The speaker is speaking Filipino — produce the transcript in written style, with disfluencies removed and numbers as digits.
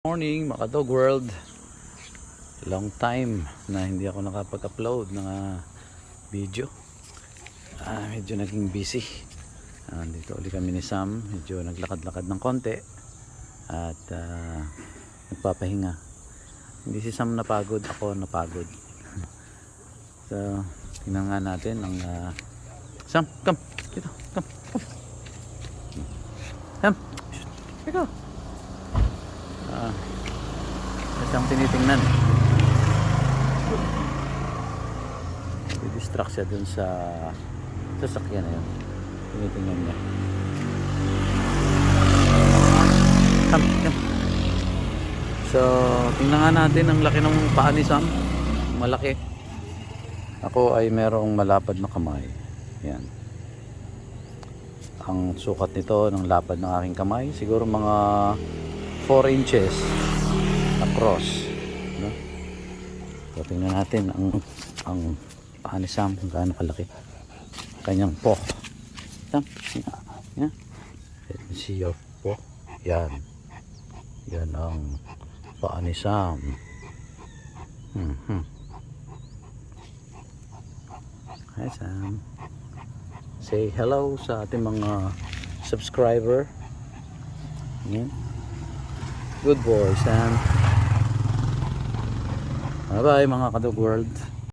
Morning mga dog world. Long time na hindi ako nakapag-upload ng video. Medyo naging busy. Dito ulit kami ni Sam. Medyo naglakad-lakad ng konti at nagpapahinga. Hindi si Sam napagod, ako napagod. So tingnan nga natin ang Sam, come dito, come. Sam, ikaw. Siyang tinitingnan. Didistract siya dun sa sasakyan na yun. Tinitingnan niya. Come. So tingnan nga natin ang laki ng paa ni Sam. Malaki. Ako ay merong malapad na kamay. Yan. Ang sukat nito ng lapad ng aking kamay siguro mga 4 inches across, no? So tingnan natin ang paa ni Sam kung gaano kalaki kanyang paw. Sam, yan. Let me see your paw. Yan ang paa ni Sam. Hi Sam, say hello sa ating mga subscriber. Yan. Good boy Sam. Bye bye mga kadog world.